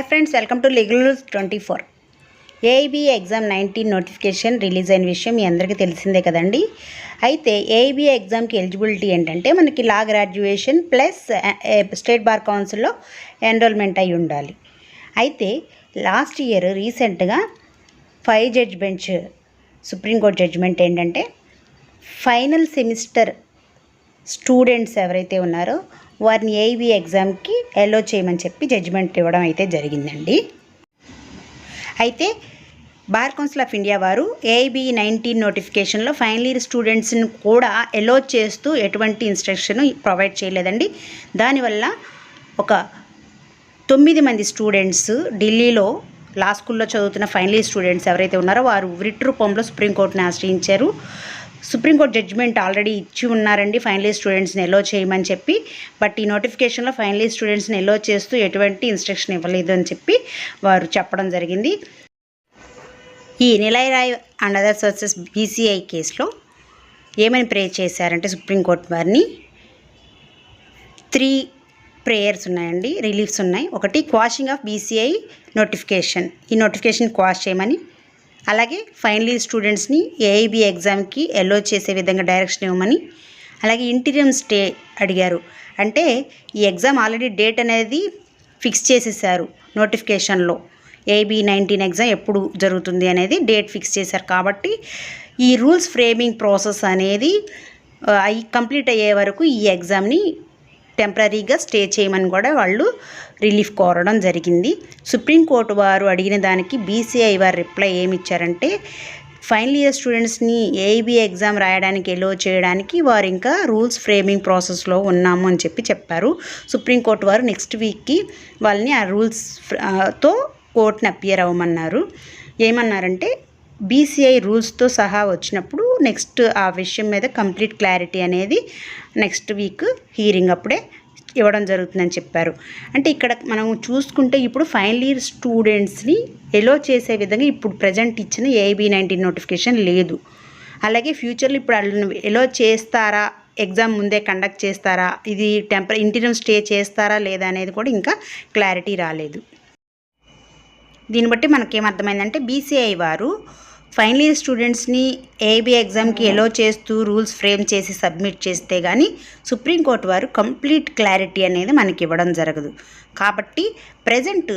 Friends, welcome to legal news 24. AIB exam 19 notification release అయిన విషయం మీ అందరికీ తెలిసిందే కదండి. అయితే ఏఐబీ ఎగ్జామ్కి ఎలిజిబిలిటీ ఏంటంటే మనకి లా గ్రాడ్యుయేషన్ ప్లస్ స్టేట్ బార్ కౌన్సిల్లో ఎన్రోల్మెంట్ అయి ఉండాలి. అయితే లాస్ట్ ఇయర్ రీసెంట్గా 5 జడ్జ్ బెంచ్ సుప్రీంకోర్టు జడ్జిమెంట్ ఏంటంటే ఫైనల్ సెమిస్టర్ స్టూడెంట్స్ ఎవరైతే ఉన్నారో వారిని ఏఐబీ ఎగ్జామ్కి ఎలో చేయమని చెప్పి జడ్జిమెంట్ ఇవ్వడం అయితే జరిగిందండి. అయితే బార్ కౌన్సిల్ ఆఫ్ ఇండియా వారు ఏఐబీ 19 నోటిఫికేషన్లో ఫైనల్ ఇయర్ స్టూడెంట్స్ని కూడా ఎలో చేస్తూ ఎటువంటి ఇన్స్ట్రక్షన్ ప్రొవైడ్ చేయలేదండి. దానివల్ల ఒక 9 మంది స్టూడెంట్స్ ఢిల్లీలో లా స్కూల్లో చదువుతున్న ఫైనల్ ఇయర్ స్టూడెంట్స్ ఎవరైతే ఉన్నారో వారు రిట్ రూపంలో సుప్రీంకోర్టుని ఆశ్రయించారు. సుప్రీంకోర్టు జడ్జిమెంట్ ఆల్రెడీ ఇచ్చి ఉన్నారండి ఫైనల్ ఇయర్ స్టూడెంట్స్ని ఎలో చేయమని చెప్పి. బట్ ఈ నోటిఫికేషన్లో ఫైనల్ ఇయర్ స్టూడెంట్స్ని ఎలో చేస్తూ ఎటువంటి ఇన్స్ట్రక్షన్ ఇవ్వలేదు అని చెప్పి వారు చెప్పడం జరిగింది. ఈ Nilay Rai and others versus BCI కేసులో ఏమని ప్రే చేశారంటే సుప్రీంకోర్టు వారిని 3 ప్రేయర్స్ ఉన్నాయండి, రిలీఫ్స్ ఉన్నాయి. ఒకటి క్వాషింగ్ ఆఫ్ బీసీఐ నోటిఫికేషన్, ఈ నోటిఫికేషన్ క్వాష్ చేయమని, అలాగే ఫైనల్ ఇయర్ స్టూడెంట్స్ని ఏఐబీ ఎగ్జామ్కి ఎలో చేసే విధంగా డైరెక్షన్ ఇవ్వమని, అలాగే ఇంటీరియం స్టే అడిగారు. అంటే ఈ ఎగ్జామ్ ఆల్రెడీ డేట్ అనేది ఫిక్స్ చేసేసారు నోటిఫికేషన్లో. ఏఐబీ 19 ఎగ్జామ్ ఎప్పుడు జరుగుతుంది అనేది డేట్ ఫిక్స్ చేశారు కాబట్టి ఈ రూల్స్ ఫ్రేమింగ్ ప్రాసెస్ అనేది కంప్లీట్ అయ్యే వరకు ఈ ఎగ్జామ్ని టెంపరీగా స్టే చేయమని కూడా వాళ్ళు రిలీఫ్ కోరడం జరిగింది. సుప్రీంకోర్టు వారు అడిగిన దానికి బీసీఐ వారు రిప్లై ఏమి ఇచ్చారంటే ఫైనల్ ఇయర్ స్టూడెంట్స్ని ఏఐబీ ఎగ్జామ్ రాయడానికి ఎలో చేయడానికి వారు ఇంకా రూల్స్ ఫ్రేమింగ్ ప్రాసెస్లో ఉన్నాము అని చెప్పారు. సుప్రీంకోర్టు వారు నెక్స్ట్ వీక్కి వాళ్ళని ఆ రూల్స్తో కోర్టుని అపియర్ అవ్వమన్నారు. ఏమన్నారంటే బీసీఐ రూల్స్తో సహా వచ్చినప్పుడు నెక్స్ట్ ఆ విషయం మీద కంప్లీట్ క్లారిటీ అనేది నెక్స్ట్ వీక్ హీరింగ్ అప్పుడే ఇవ్వడం జరుగుతుందని చెప్పారు. అంటే ఇక్కడ మనం చూసుకుంటే ఇప్పుడు ఫైనల్ ఇయర్ స్టూడెంట్స్ని ఎలో చేసే విధంగా ఇప్పుడు ప్రజెంట్ ఇచ్చిన ఏఐబీ 19 నోటిఫికేషన్ లేదు. అలాగే ఫ్యూచర్లో ఇప్పుడు వాళ్ళు ఎలో చేస్తారా, ఎగ్జామ్ ముందే కండక్ట్ చేస్తారా, ఇది ఇంటీరియం స్టే చేస్తారా లేదా అనేది కూడా ఇంకా క్లారిటీ రాలేదు. దీన్ని బట్టి మనకేమర్థమైందంటే బీసీఐ వారు ఫైనల్ ఇయర్ స్టూడెంట్స్ని ఏఐబీ ఎగ్జామ్కి ఎలో చేస్తూ రూల్స్ ఫ్రేమ్ చేసి సబ్మిట్ చేస్తే కానీ సుప్రీంకోర్టు వారు కంప్లీట్ క్లారిటీ అనేది మనకి ఇవ్వడం జరగదు. కాబట్టి ప్రజెంట్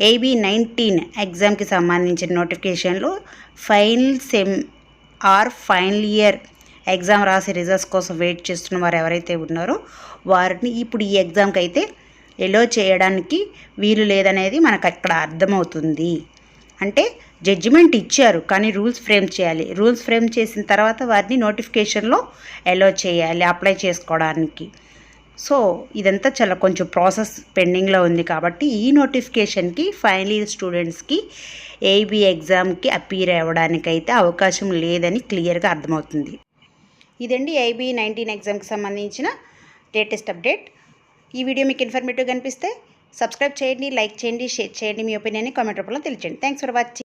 ఏఐబీ 19 ఎగ్జామ్కి సంబంధించిన నోటిఫికేషన్లో final sem or final year exam రాసి రిజల్ట్స్ కోసం వెయిట్ చేస్తున్న వారు ఎవరైతే ఉన్నారో వారిని ఇప్పుడు ఈ ఎగ్జామ్కి అయితే ఎలో చేయడానికి వీలు లేదనేది మనకు అక్కడ అర్థమవుతుంది. అంటే జడ్జిమెంట్ ఇచ్చారు కానీ రూల్స్ ఫ్రేమ్ చేయాలి. రూల్స్ ఫ్రేమ్ చేసిన తర్వాత వారిని నోటిఫికేషన్లో ఎలో చేయాలి అప్లై చేసుకోవడానికి. సో ఇదంతా చాలా కొంచెం ప్రాసెస్ పెండింగ్లో ఉంది. కాబట్టి ఈ నోటిఫికేషన్కి ఫైనల్ ఇయర్ స్టూడెంట్స్కి ఏఐబీ ఎగ్జామ్కి అపీర్ అవ్వడానికైతే అవకాశం లేదని క్లియర్గా అర్థమవుతుంది. ఇదండి ఏఐబీ 19 ఎగ్జామ్కి సంబంధించిన లేటెస్ట్ అప్డేట్. ఈ వీడియో మీకు ఇన్ఫర్మేటివ్గా అనిపిస్తే సబ్స్క్రైబ్ చేయండి, లైక్ చేయండి, షేర్ చేయండి, మీ ఒపీనియన్ని కామెంట్ రూపంలో తెలియజేయండి. Thanks for watching.